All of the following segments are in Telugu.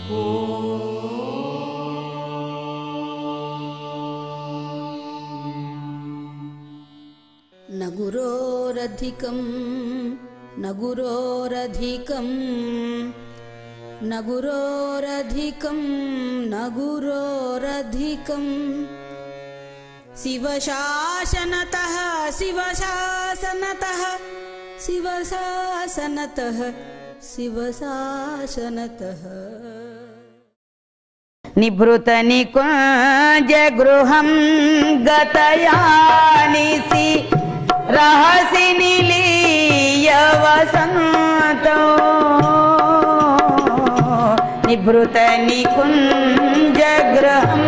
न गुरोरधिकं न गुरोरधिकं न गुरोरधिकं न गुरोरधिकं शिवशासनतः शिवशासनतः शिवशासनतः शिवशासनतः निभृत निकुंज गृहं गतयानिसि रहसि निलीय वसन्तो निभृत निकुंज गृहं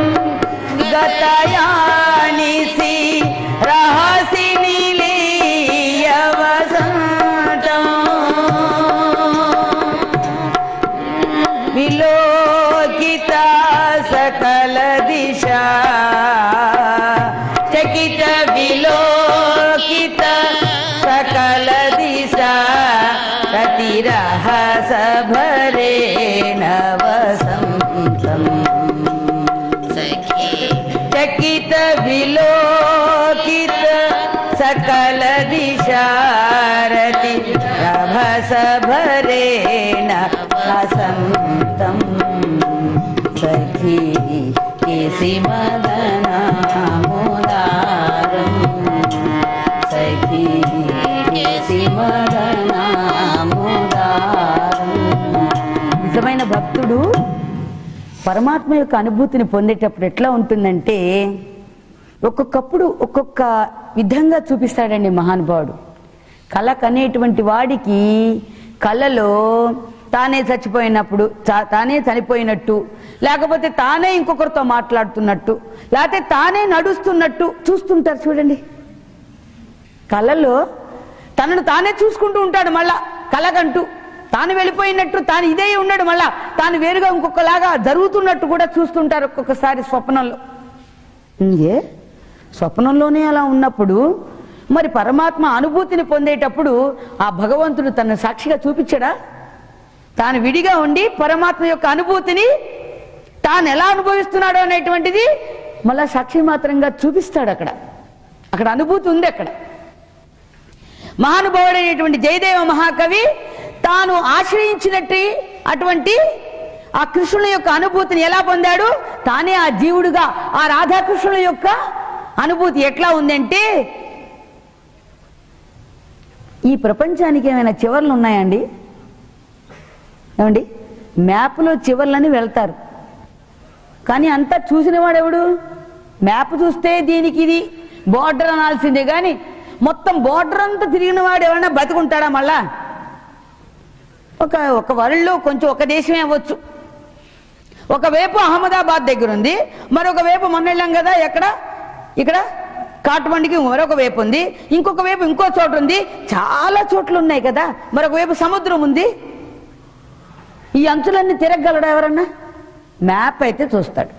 गतयानिसि रहसि निलीय वसन्तो विलोकिता सकल दिशा चकित विलोकित सकल दिशा रतिरहस भरे नवसंतं चकित विलोकित सकल दिशा रतिरहस भरे नवसंतं सखी केसि मदनामुदारं सखी केसि मदनामुदारं నిజమైన భక్తుడు పరమాత్మ యొక్క అనుభూతిని పొందేటప్పుడు ఎట్లా ఉంటుందంటే ఒక్కొక్కప్పుడు ఒక్కొక్క విధంగా చూపిస్తాడండి మహానుభావుడు. కళ కనేటువంటి వాడికి కళలో తానే చచ్చిపోయినప్పుడు తానే చనిపోయినట్టు, లేకపోతే తానే ఇంకొకరితో మాట్లాడుతున్నట్టు, లేకపోతే తానే నడుస్తున్నట్టు చూస్తుంటారు చూడండి. కళలో తనను తానే చూసుకుంటూ ఉంటాడు, మళ్ళా కళకంటూ తాను వెళ్ళిపోయినట్టు తాను ఇదే ఉన్నాడు, మళ్ళా తాను వేరుగా ఇంకొకలాగా జరుగుతున్నట్టు కూడా చూస్తుంటారు ఒక్కొక్కసారి స్వప్నంలో. ఇంకే స్వప్నంలోనే అలా ఉన్నప్పుడు మరి పరమాత్మ అనుభూతిని పొందేటప్పుడు ఆ భగవంతుడు తన సాక్షిగా చూపించడా? తాను విడిగా ఉండి పరమాత్మ యొక్క అనుభూతిని తాను ఎలా అనుభవిస్తున్నాడో అనేటువంటిది మళ్ళా సాక్షి మాత్రంగా చూపిస్తాడు. అక్కడ అనుభూతి ఉంది. అక్కడ మహానుభావుడైనటువంటి జయదేవ మహాకవి తాను ఆశ్రయించినట్టు అటువంటి ఆ కృష్ణుల యొక్క అనుభూతిని ఎలా పొందాడు? తానే ఆ జీవుడుగా ఆ రాధాకృష్ణుల యొక్క అనుభూతి ఎట్లా ఉందంటే, ఈ ప్రపంచానికి ఏమైనా చివర్లు ఉన్నాయండి? ఏమండి, మ్యాప్లో చివర్లని వెళ్తారు, కానీ అంతా చూసిన వాడెవడు? మ్యాప్ చూస్తే దీనికి ఇది బోర్డర్ అనాల్సిందే, కానీ మొత్తం బోర్డర్ అంతా తిరిగిన వాడు ఎవరైనా బతుకుంటాడా? మళ్ళా ఒక వరల్డ్లో కొంచెం ఒక దేశమే అవ్వచ్చు. ఒకవైపు అహ్మదాబాద్ దగ్గర ఉంది, మరొక వైపు మొన్న వెళ్ళాం కదా ఇక్కడ కాట్మండికి మరొక వైపు ఉంది, ఇంకొక వైపు ఇంకో చోటు ఉంది, చాలా చోట్లు ఉన్నాయి కదా. మరొక వైపు సముద్రం ఉంది. ఈ అంచులన్నీ తిరగలడా ఎవరన్నా? మ్యాప్ అయితే చూస్తాడు.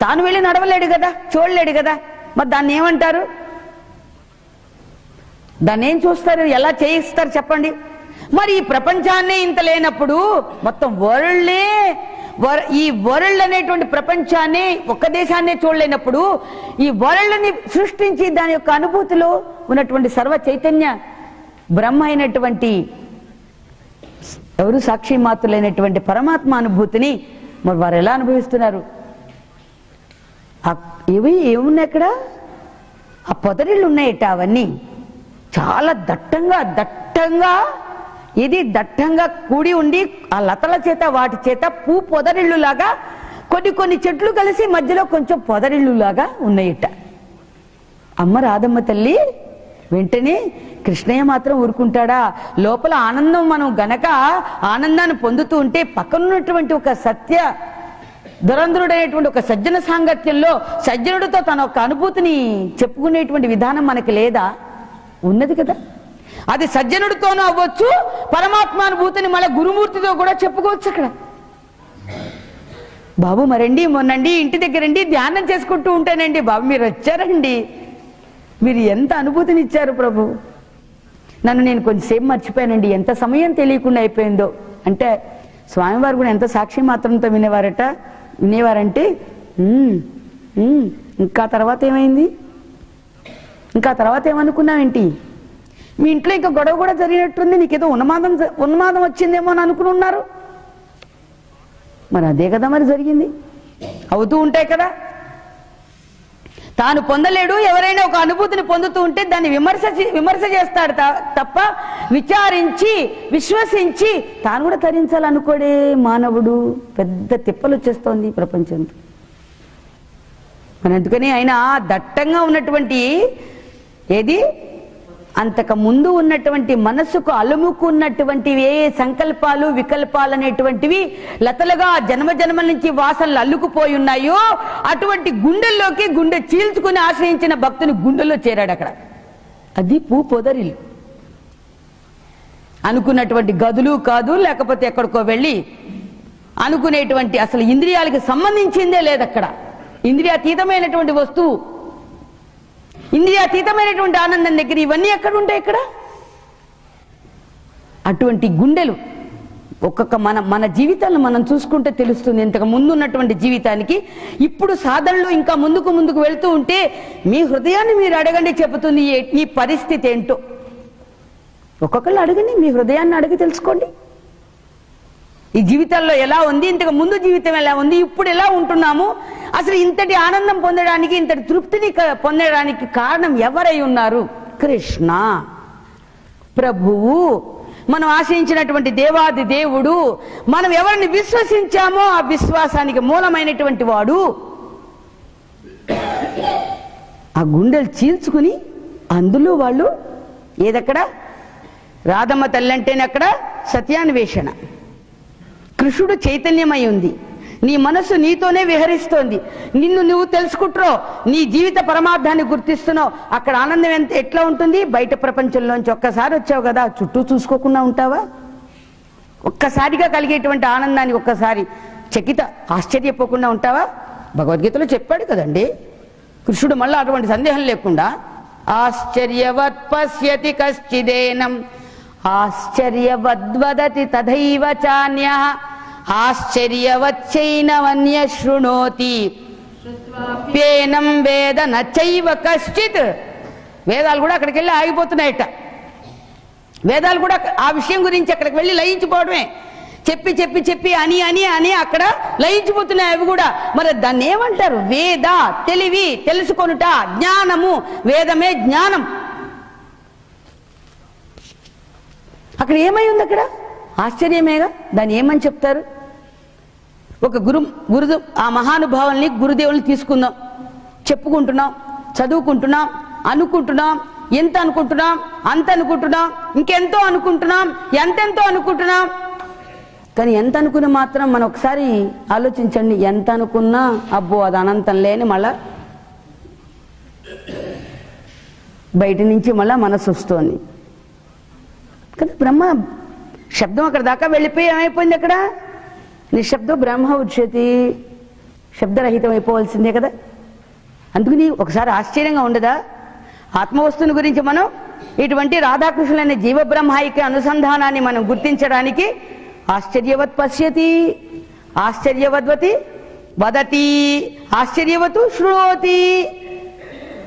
తాను వెళ్ళి నడవలేడు కదా, చూడలేడు కదా. మరి దాన్ని ఏమంటారు? దాన్ని ఏం చూస్తారు? ఎలా చేయిస్తారు చెప్పండి? మరి ఈ ప్రపంచాన్నే ఇంత లేనప్పుడు మొత్తం ఈ వరల్డ్ అనేటువంటి ప్రపంచాన్ని ఒక్క దేశాన్నే చూడలేనప్పుడు ఈ వరల్డ్ని సృష్టించి దాని యొక్క అనుభూతిలో ఉన్నటువంటి సర్వ చైతన్య బ్రహ్మ అయినటువంటి ఎవరు సాక్షి మాత్రులైనటువంటి పరమాత్మ అనుభూతిని మరి వారు ఎలా అనుభవిస్తున్నారు? ఇవి ఏమున్నాయి అక్కడ? ఆ పొదరిళ్ళు ఉన్నాయట. అవన్నీ చాలా దట్టంగా ఇది దట్టంగా కూడి ఉండి ఆ లతల చేత వాటి చేత పూ పొదరిళ్ళు లాగా కొన్ని చెట్లు కలిసి మధ్యలో కొంచెం పొదరిళ్ళు లాగా ఉన్నాయట. అమ్మ రాధమ్మ తల్లి వెంటనే కృష్ణయ్య మాత్రం ఊరుకుంటాడా? లోపల ఆనందం మనం గనక ఆనందాన్ని పొందుతూ ఉంటే పక్కనున్నటువంటి ఒక సత్య దురంధరుడైనటువంటి ఒక సజ్జన సాంగత్యంలో సజ్జనుడితో తన ఒక అనుభూతిని చెప్పుకునేటువంటి విధానం మనకి లేదా? ఉన్నది కదా. అది సజ్జనుడితోనూ అవ్వచ్చు, పరమాత్మానుభూతిని మళ్ళీ గురుమూర్తితో కూడా చెప్పుకోవచ్చు. అక్కడ బాబు మరండి మొన్నండి ఇంటి దగ్గరండి ధ్యానం చేసుకుంటూ ఉంటానండి. బాబు మీరు వచ్చారండి, మీరు ఎంత అనుభూతిని ఇచ్చారు ప్రభు. నేను కొంచెంసేపు మర్చిపోయానండి, ఎంత సమయం తెలియకుండా అయిపోయిందో అంటే స్వామివారు కూడా ఎంత సాక్షి మాత్రంతో వినేవారంటే ఇంకా తర్వాత ఏమైంది, ఇంకా తర్వాత ఏమనుకున్నావేంటి, మీ ఇంట్లో ఇంకా గొడవ కూడా జరిగినట్టుంది, నీకేదో ఉన్మాదం వచ్చిందేమో అని అనుకుని ఉన్నారు. మరి అదే కదా మరి జరిగింది, అవుతూ ఉంటాయి కదా. తాను పొందలేడు, ఎవరైనా ఒక అనుభూతిని పొందుతూ ఉంటే దాన్ని విమర్శ చేస్తాడు తప్ప విచారించి విశ్వసించి తాను కూడా తరించాలనుకోడే మానవుడు. పెద్ద తిప్పలు వచ్చేస్తోంది ప్రపంచంతో. మరి అందుకని ఆయన దట్టంగా ఉన్నటువంటి ఏది అంతకు ముందు ఉన్నటువంటి మనస్సుకు అలుముకున్నటువంటివి ఏ సంకల్పాలు వికల్పాలు అనేటువంటివి లతలుగా జన్మజన్మల నుంచి వాసనలు అల్లుకుపోయి ఉన్నాయో అటువంటి గుండెల్లోకి గుండె చీల్చుకుని ఆశ్రయించిన భక్తుని గుండెల్లో చేరాడు అక్కడ. అది పొదరిల్లు అనుకున్నటువంటి గదులు కాదు, లేకపోతే ఎక్కడికో వెళ్ళి అనుకునేటువంటి అసలు ఇంద్రియాలకి సంబంధించిందే లేదు అక్కడ. ఇంద్రియాతీతమైనటువంటి వస్తువు, ఇంద్రియాతీతమైనటువంటి ఆనందం దగ్గర ఇవన్నీ ఎక్కడ ఉంటాయి ఇక్కడ? అటువంటి గుండెలు ఒక్కొక్క మన జీవితాలను మనం చూసుకుంటే తెలుస్తుంది. ఇంతకు ముందు ఉన్నటువంటి జీవితానికి ఇప్పుడు సాధనలో ఇంకా ముందుకు వెళ్తూ ఉంటే మీ హృదయాన్ని మీరు అడగండి, చెబుతుంది మీ పరిస్థితి ఏంటో. ఒక్కొక్కళ్ళు అడగండి, మీ హృదయాన్ని అడిగి తెలుసుకోండి. ఈ జీవితాల్లో ఎలా ఉంది, ఇంతకు ముందు జీవితం ఎలా ఉంది, ఇప్పుడు ఎలా ఉంటున్నాము, అసలు ఇంతటి ఆనందం పొందడానికి ఇంతటి తృప్తిని పొందడానికి కారణం ఎవరై ఉన్నారు? కృష్ణ ప్రభువు, మనం ఆశ్రయించినటువంటి దేవాది దేవుడు, మనం ఎవరిని విశ్వసించామో ఆ విశ్వాసానికి మూలమైనటువంటి వాడు. ఆ గుండెలు చీల్చుకుని అందులో వాళ్ళు ఏదక్కడ రాధమ్మ తల్లి అంటేనే అక్కడ సత్యాన్వేషణ. కృష్ణుడు చైతన్యమై ఉంది, నీ మనస్సు నీతోనే విహరిస్తోంది, నిన్ను నువ్వు తెలుసుకుంటున్నావు, నీ జీవిత పరమార్థాన్ని గుర్తిస్తున్నావు. అక్కడ ఆనందం ఎట్లా ఉంటుంది? బయట ప్రపంచంలోంచి ఒక్కసారి వచ్చావు కదా, చుట్టూ చూసుకోకుండా ఉంటావా? ఒక్కసారిగా కలిగేటువంటి ఆనందాన్ని ఒక్కసారి ఆశ్చర్యపోకుండా ఉంటావా? భగవద్గీతలో చెప్పాడు కదండి కృష్ణుడు. మళ్ళీ అటువంటి సందేహం లేకుండా ఆశ్చర్యవత్ పశ్యతి కశ్చిదేనం ఆశ్చర్యవద్వదతి తథైవ చాన్యః ఆశ్చర్యవచ్చైనవన్య శృణోతి పేనం వేద నచైవ కశ్చిత్. వేదాలు కూడా అక్కడికి వెళ్ళి ఆగిపోతున్నాయట. వేదాలు కూడా ఆ విషయం గురించి అక్కడికి వెళ్ళి లయించిపోవడమే. చెప్పి చెప్పి చెప్పి అని అని అని అక్కడ లయించిపోతున్నాయి అవి కూడా. మరి దాన్ని ఏమంటారు? వేద, తెలివి, తెలుసుకొనుట, జ్ఞానము. వేదమే జ్ఞానం. అక్కడ ఏమై ఉంది? అక్కడ ఆశ్చర్యమేగా. దాన్ని ఏమని చెప్తారు? ఒక గురుదు ఆ మహానుభావుల్ని గురుదేవుల్ని తీసుకుందాం, చెప్పుకుంటున్నాం, చదువుకుంటున్నాం, అనుకుంటున్నాం, ఎంత అనుకుంటున్నాం, అంత అనుకుంటున్నాం, ఇంకెంతో అనుకుంటున్నాం, ఎంతెంతో అనుకుంటున్నాం. కానీ ఎంత అనుకున్నా మాత్రం మనం ఒకసారి ఆలోచించండి. ఎంత అనుకున్నా అబ్బో అది అనంతం లేని మళ్ళా బయట నుంచి మళ్ళా మనసు వస్తుంది కదా. బ్రహ్మ శబ్దం అక్కడ దాకా వెళ్ళిపోయి ఏమైపోయింది? అక్కడ నిశ్శబ్దం బ్రహ్మ ఉచ్యతి, శబ్దరహితం అయిపోవాల్సిందే కదా. అందుకని ఒకసారి ఆశ్చర్యంగా ఉండదా? ఆత్మవస్తుని గురించి మనం ఇటువంటి రాధాకృష్ణులైన జీవబ్రహ్మైక్య అనుసంధానాన్ని మనం గుర్తించడానికి ఆశ్చర్యవత్ పశ్యతి, ఆశ్చర్యవద్వతి వదతి, ఆశ్చర్యవతు శృణోతి,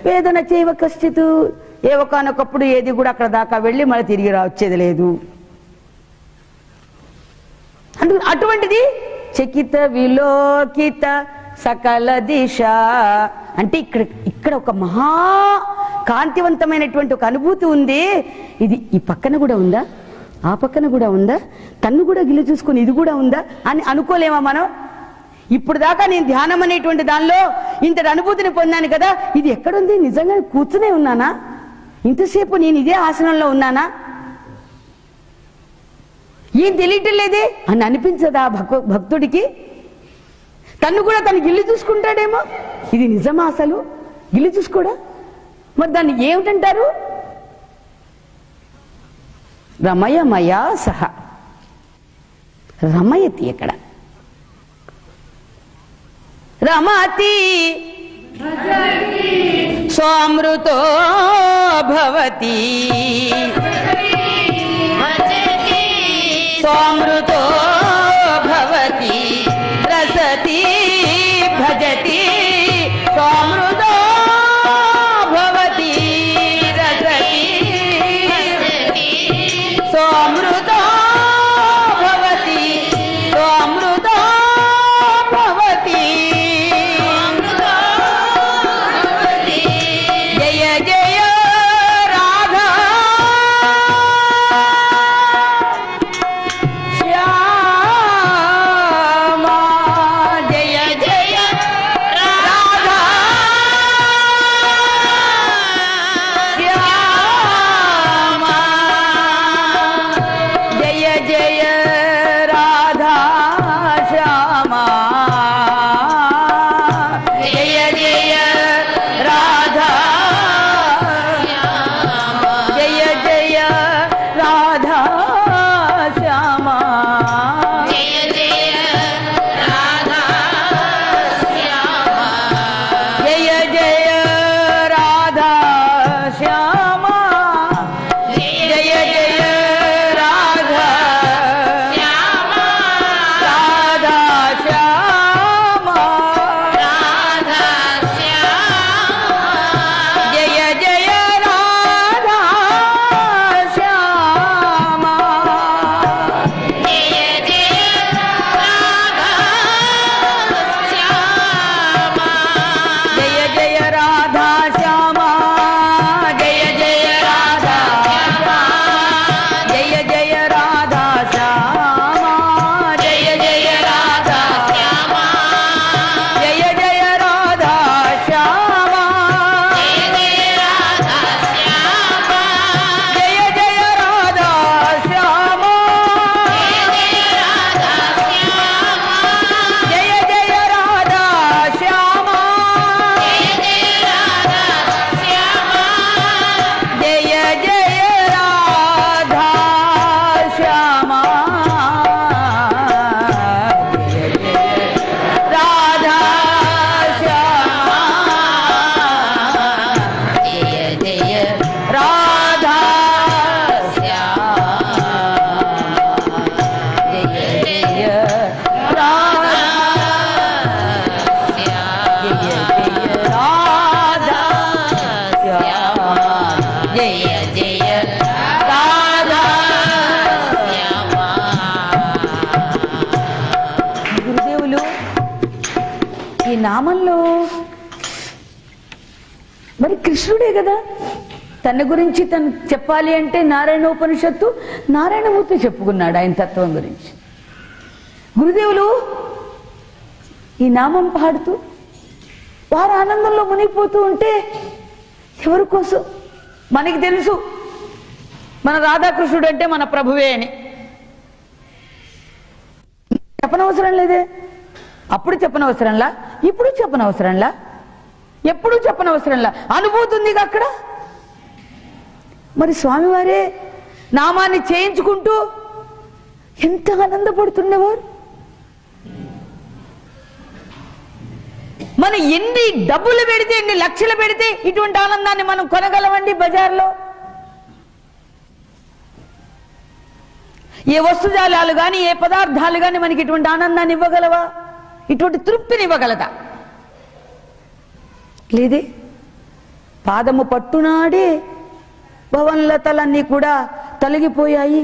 వేదన చైవ కశ్చిత్. ఏ ఒకనొకప్పుడు ఏది కూడా అక్కడ దాకా వెళ్ళి మళ్ళీ తిరిగి వచ్చేది లేదు. అటువంటిది చకిత విలోకిత సకల దిశ అంటే ఇక్కడ ఒక మహా కాంతివంతమైనటువంటి ఒక అనుభూతి ఉంది. ఇది ఈ పక్కన కూడా ఉందా, ఆ పక్కన కూడా ఉందా, తన్ను కూడా గిల్లి చూసుకుని ఇది కూడా ఉందా అని అనుకోలేమా మనం? ఇప్పుడు దాకా నేను ధ్యానం అనేటువంటి దానిలో ఇంతటి అనుభూతిని పొందాను కదా, ఇది ఎక్కడుంది? నిజంగా కూర్చునే ఉన్నానా? ఇంతసేపు నేను ఇదే ఆసనంలో ఉన్నానా? ఏం తెలియటం లేదే అని అనిపించదా భక్తుడికి? తను కూడా తను గిల్లి చూసుకుంటాడేమో, ఇది నిజమా అసలు? గిల్లి చూసుకోడా? మరి దాన్ని ఏమిటంటారు? రమయమయా సహ. రమయతి ఎక్కడ? రమతి స్వామృతో భవతి, స్వామృతో జయ రాధా శ్యామా జయ జయ రాధా జయ జయ రాధా శ్యామా జయ జయ రాధా శ్యామా జయ జయ రాధా శ్యామా జయ జయ రాధా శ్యామా రాధా శ్యామా రాధా శ్యామా జయ జయ రాధా శ్యామా జయ జయ రాధా శ్యామా జయ జయ రాధా శ్యామా జయ జయ రాధా శ్యామా జయ జయ రాధా శ్యామా జయ జయ రాధా శ్యామా జయ జయ రాధా శ్యామా జయ జయ రాధా శ్యామా జయ జయ రాధా శ్యామా జయ జయ రాధా శ్యామా జయ జయ రాధా శ్యామా జయ జయ రాధా శ్యామా జయ జయ రాధా శ్యామా జయ జయ రాధా జయ జయ రాధా శ్యామా జయ జయ రాధా శ్యామా గురుదేవులు ఈ నామంలో మరి కృష్ణుడే కదా తన గురించి తను చెప్పాలి అంటే నారాయణోపనిషత్తు నారాయణమూర్తి చెప్పుకున్నాడు ఆయన తత్వం గురించి. గురుదేవులు ఈ నామం పాడుతూ వారు ఆనందంలో మునిగిపోతూ ఉంటే ఎవరి కోసం? మనకి తెలుసు మన రాధాకృష్ణుడు అంటే మన ప్రభువే అని. చెప్పనవసరం లేదే. అప్పుడు చెప్పనవసరంలా, ఇప్పుడు చెప్పనవసరంలా, ఎప్పుడు చెప్పనవసరంలా, అనుభూతి ఉంది అక్కడ. మరి స్వామివారే నామాన్ని చేయించుకుంటూ ఎంత ఆనందపడుతుండేవారు. మనం ఎన్ని డబ్బులు పెడితే, ఎన్ని లక్షలు పెడితే ఇటువంటి ఆనందాన్ని మనం కొనగలమండి బజార్లో? ఏ వస్తుజాలాలు కానీ ఏ పదార్థాలు కానీ మనకి ఇటువంటి ఆనందాన్ని ఇవ్వగలవా? ఇటువంటి తృప్తిని ఇవ్వగలదా? లేదే. పాదము పట్టునాడే భవన్లతలన్నీ కూడా తొలగిపోయాయి,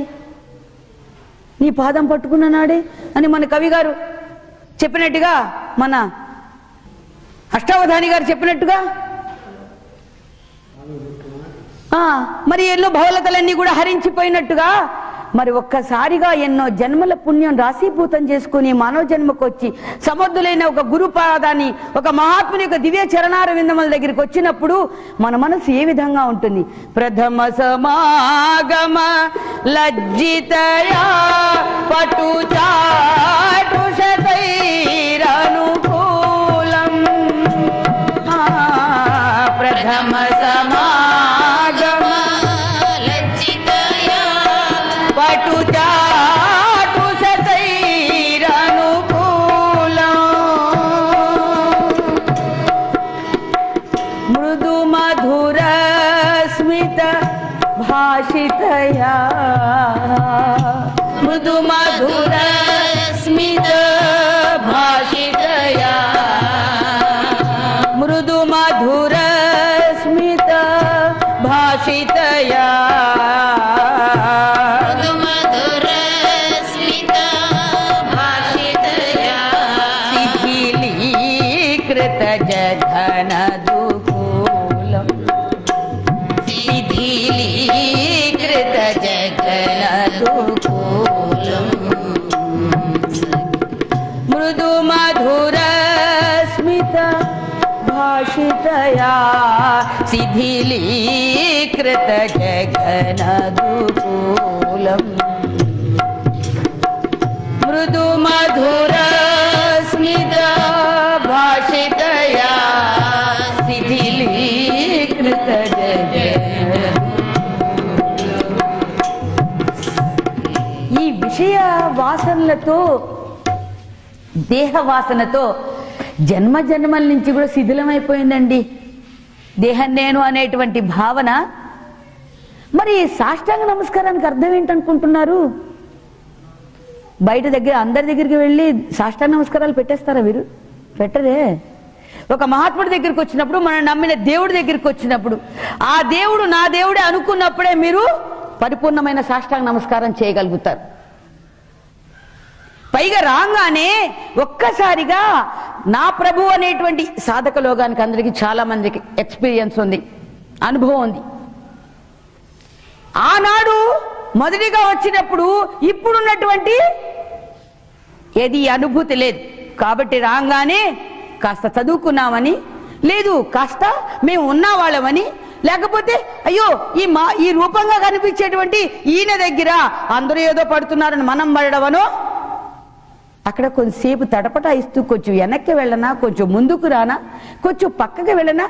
నీ పాదం పట్టుకున్న నాడే అని మన కవి గారు చెప్పినట్టుగా, మన అష్టావధాని గారు చెప్పినట్టుగా మరి ఎన్నో భవలతలన్నీ కూడా హరించిపోయినట్టుగా మరి ఒక్కసారిగా ఎన్నో జన్మల పుణ్యం రాశీభూతం చేసుకుని మానవ జన్మకు వచ్చి సమర్థులైన ఒక గురుపాదాన్ని, ఒక మహాత్ముని యొక్క దివ్య చరణార విందముల దగ్గరికి వచ్చినప్పుడు మన మనసు ఏ విధంగా ఉంటుంది? ప్రథమ సమాగమ లజ్జితయా పటు చాటు శతైరనుకూలం. ప్రథమ సమాగమ లజ్జితయా పటు చాటు శతైరనుకూలం. మృదు మధుర స్మిత భాషితయా మృదు మధుర స్మిత భాషితయా మృదు మధుర స్మిత భాషితయా మధుర స్మిత భాషితయా శిథిలీకృత జఘన దుకూలం శిథిలీకృత జఘన దుకూలం మృదు మధుర స్మిత భాషితయా శిథిలీకృత జఘన దుకూలం. మధుర స్మిత భాషితయా శిథిలీకృత ఈ విషయ వాసనలతో దేహ వాసనతో జన్మ జన్మల నుంచి కూడా శిథిలమైపోయిందండి దేహం నేను అనేటువంటి భావన. మరి సాష్టాంగ నమస్కారానికి అర్థం ఏంటనుకుంటున్నారు? బయట దగ్గర అందరి దగ్గరికి వెళ్ళి సాష్టాంగ నమస్కారాలు పెట్టేస్తారా వీరు? పెట్టరే. ఒక మహాత్ముడి దగ్గరికి వచ్చినప్పుడు, మనం నమ్మిన దేవుడి దగ్గరికి వచ్చినప్పుడు, ఆ దేవుడు నా దేవుడే అనుకున్నప్పుడే మీరు పరిపూర్ణమైన సాష్టాంగ నమస్కారం చేయగలుగుతారు. పైగా రాగానే ఒక్కసారిగా నా ప్రభు అనేటువంటి సాధక లోకానికి అందరికీ చాలా మందికి ఎక్స్పీరియన్స్ ఉంది, అనుభవం ఉంది. ఆనాడు మొదటిగా వచ్చినప్పుడు ఇప్పుడున్నటువంటి ఏది అనుభూతి లేదు. కాబట్టి రాగానే కాస్త చదువుకున్నామని, లేదు కాస్త మేము ఉన్నవాళ్ళమని, లేకపోతే అయ్యో ఈ రూపంగా కనిపించేటువంటి ఈయన దగ్గర అందరూ ఏదో పడుతున్నారని మనం పడవనో, అక్కడ కొంచెంసేపు తటపటాయిస్తూ కొంచెం వెనక్కి వెళ్ళనా, కొంచెం ముందుకు రానా, కొంచెం పక్కకి వెళ్ళనా,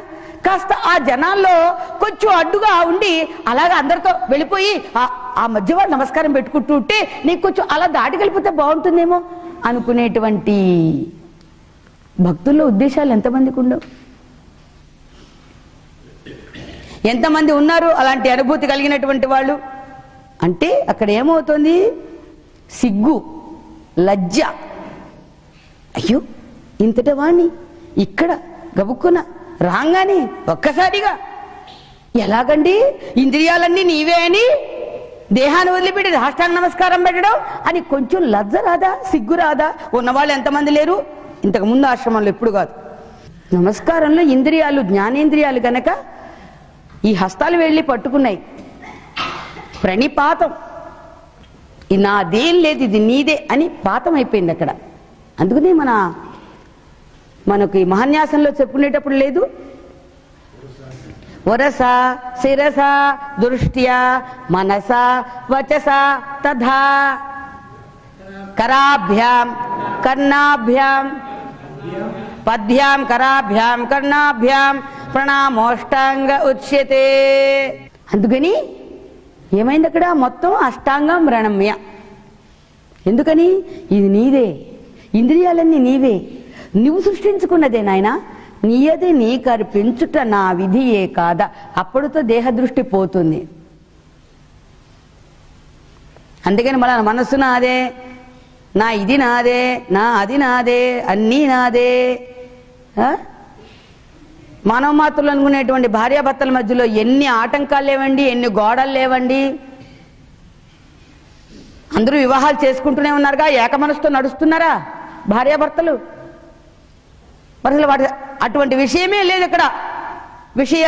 కాస్త ఆ జనాల్లో కొంచెం అడ్డుగా ఉండి అలాగే అందరితో వెళ్ళిపోయి ఆ మధ్య వాడు నమస్కారం పెట్టుకుంటూ ఉంటే నీకు కొంచెం అలా దాటికెళ్ళిపోతే బాగుంటుందేమో అనుకునేటువంటి భక్తుల్లో ఉద్దేశాలు ఎంతమందికి ఉండవు? ఎంతమంది ఉన్నారు అలాంటి అనుభూతి కలిగినటువంటి వాళ్ళు? అంటే అక్కడ ఏమవుతుంది? సిగ్గు, లజ్జ. అయ్యో ఇంతట వాణ్ణి ఇక్కడ గబుక్కున రాగానే ఒక్కసారిగా ఎలాగండి ఇంద్రియాలన్నీ నీవే అని దేహాన్ని వదిలిపెట్టి సాష్టాంగ నమస్కారం పెట్టడం అని కొంచెం లజ్జ రాదా, సిగ్గు రాదా? ఉన్నవాళ్ళు ఎంతమంది లేరు? ఇంతకు ముందు ఆశ్రమంలో ఎప్పుడు కాదు. నమస్కారంలో ఇంద్రియాలు, జ్ఞానేంద్రియాలు గనక ఈ హస్తాలు వెళ్ళి పట్టుకున్నాయి. ప్రణిపాతం, ఇది నాదేం లేదు, ఇది నీదే అని పాతం అయిపోయింది అక్కడ. అందుకనే మనకి మహాన్యాసంలో చెప్పుకునేటప్పుడు లేదు, వరస శిరస దృష్ట్యా మనస వచస తథా కరాభ్యాం కర్ణాభ్యాం పద్భ్యాం కరాభ్యాం కర్ణాభ్యాం ప్రణామోష్టాంగ ఉచ్యతే. అందుకని ఏమైంది అక్కడ? మొత్తం అష్టాంగం ప్రణమ్య. ఎందుకని? ఇది నీదే, ఇంద్రియాలన్నీ నీవే, నువ్వు సృష్టించుకున్నదే నాయన, నీయదే నీకు అర్పించుట నా విధియే కాదా. అప్పుడుతో దేహ దృష్టి పోతుంది. అందుకని మన మనస్సు నాదే, నా ఇది నాదే, నా అది నాదే, అన్నీ నాదే. మానవ మాతృలు అనుకునేటువంటి భార్యాభర్తల మధ్యలో ఎన్ని ఆటంకాలు లేవండి, ఎన్ని గోడలు లేవండి. అందరూ వివాహాలు చేసుకుంటూనే ఉన్నారుగా, ఏక మనసుతో నడుస్తున్నారా భార్యాభర్తలు? మరి అసలు వాటి అటువంటి విషయమే లేదు ఇక్కడ. విషయ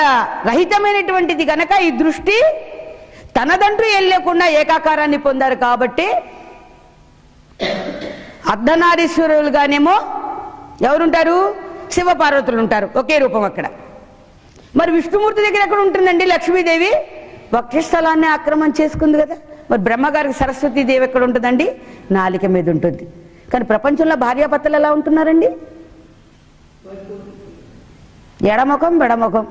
రహితమైనటువంటిది గనక ఈ దృష్టి తనదంటూ ఏం లేకుండా ఏకాకారాన్ని పొందారు. కాబట్టి అర్ధనారీశ్వరులుగానేమో ఎవరుంటారు? శివపార్వతులు ఉంటారు, ఒకే రూపం అక్కడ. మరి విష్ణుమూర్తి దగ్గర ఎక్కడ ఉంటుందండి? లక్ష్మీదేవి వక్షస్థలాన్ని ఆక్రమణ చేసుకుంది కదా. మరి బ్రహ్మగారికి సరస్వతీదేవి ఎక్కడ ఉంటుందండి? నాలిక మీద ఉంటుంది. కానీ ప్రపంచంలో భార్యాభర్తలు ఎలా ఉంటున్నారండి? ఎడముఖం బెడముఖం,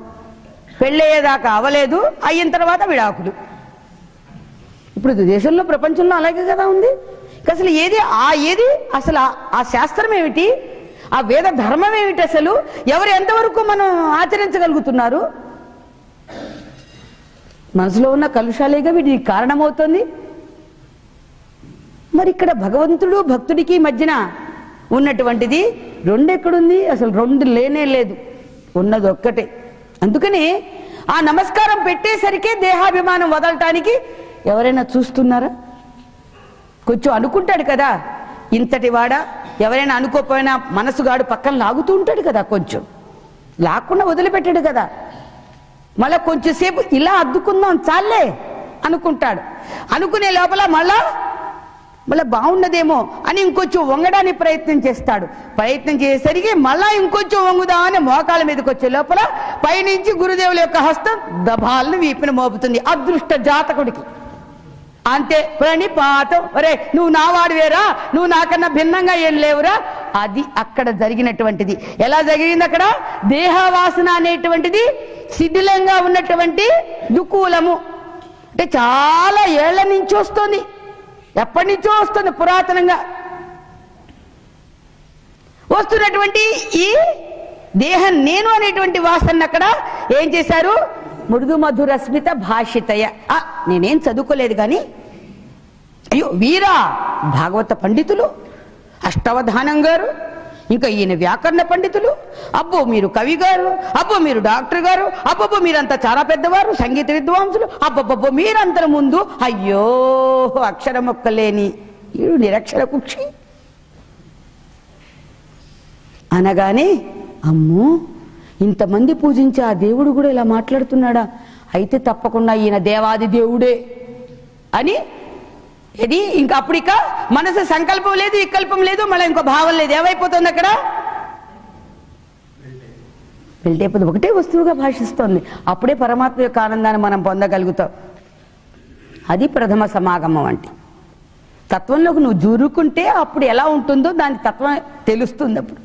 పెళ్ళయ్యేదాకా అవలేదు, అయిన తర్వాత విడాకులు. ఇప్పుడు దేశంలో ప్రపంచంలో అలాగే కదా ఉంది. అసలు ఏది అసలు ఆ శాస్త్రం ఏమిటి? ఆ వేద ధర్మం ఏమిటి? అసలు ఎవరు ఎంతవరకు మనం ఆచరించగలుగుతున్నారు? మనసులో ఉన్న కలుషాలేగా వీటికి కారణమవుతుంది. మరి ఇక్కడ భగవంతుడు భక్తుడికి మధ్యన ఉన్నటువంటిది రెండు ఎక్కడుంది? అసలు రెండు లేనే లేదు, ఉన్నది ఒక్కటే. అందుకని ఆ నమస్కారం పెట్టేసరికే దేహాభిమానం వదలటానికి ఎవరైనా చూస్తున్నారా? కొంచెం అనుకుంటాడు కదా, ఇంతటి వాడా, ఎవరైనా అనుకోపోయినా మనసుగాడు పక్కన లాగుతూ ఉంటాడు కదా, కొంచెం లాక్కుండా వదిలిపెట్టాడు కదా. మళ్ళా కొంచెంసేపు ఇలా అద్దుకుందాం చాలే అనుకుంటాడు. అనుకునే లోపల మళ్ళా బాగున్నదేమో అని ఇంకొంచెం వంగడానికి ప్రయత్నం చేస్తాడు. ప్రయత్నం చేసేసరికి మళ్ళా ఇంకొంచెం వంగుదామని మోకాల మీదకి వచ్చే లోపల పైనుంచి గురుదేవుల యొక్క హస్తం దబాలను వీపిన మోపుతుంది. అదృష్ట జాతకుడికి అంతే ప్రణిపాతం. ఒరే నువ్వు నా వాడివేరా, నువ్వు నాకన్నా భిన్నంగా ఏం లేవురా. అది అక్కడ జరిగినటువంటిది. ఎలా జరిగింది అక్కడ? దేహవాసన అనేటువంటిది శిథిలంగా ఉన్నటువంటి దుకూలము. అంటే చాలా ఏళ్ల నుంచి వస్తుంది, ఎప్పటి నుంచో వస్తుంది, పురాతనంగా వస్తున్నటువంటి ఈ దేహం నేను అనేటువంటి వాసన అక్కడ ఏం చేశారు? మృదు మధుర స్మిత భాషితయ. నేనేం చదువుకోలేదు కానీ అయ్యో వీరా భాగవత పండితులు, అష్టవధానం గారు, ఇంకా ఈయన వ్యాకరణ పండితులు, అబ్బో మీరు కవి గారు, అబ్బో మీరు డాక్టర్ గారు, అబ్బబ్బో మీరంతా చాలా పెద్దవారు, సంగీత విద్వాంసులు, అబ్బబ్బబ్బో మీరందరి ముందు అయ్యో అక్షర మొక్కలేని ఈడు నిరక్షర కుక్షి అనగానే అమ్మో ఇంతమంది పూజించే ఆ దేవుడు కూడా ఇలా మాట్లాడుతున్నాడా, అయితే తప్పకుండా ఈయన దేవాది దేవుడే అని. ఇది ఇంకా అప్పుడు ఇక మనసు సంకల్పం లేదు, వికల్పం లేదు, మళ్ళీ ఇంకో భావం లేదు. ఏమైపోతుంది అక్కడ? వెళ్ళిపోతుంది, ఒకటే వస్తువుగా భాషిస్తోంది. అప్పుడే పరమాత్మ యొక్క ఆనందాన్ని మనం పొందగలుగుతాం. అది ప్రథమ సమాగమం అంటే. తత్వంలోకి నువ్వు జూరుకుంటే అప్పుడు ఎలా ఉంటుందో దాని తత్వం తెలుస్తుంది అప్పుడు.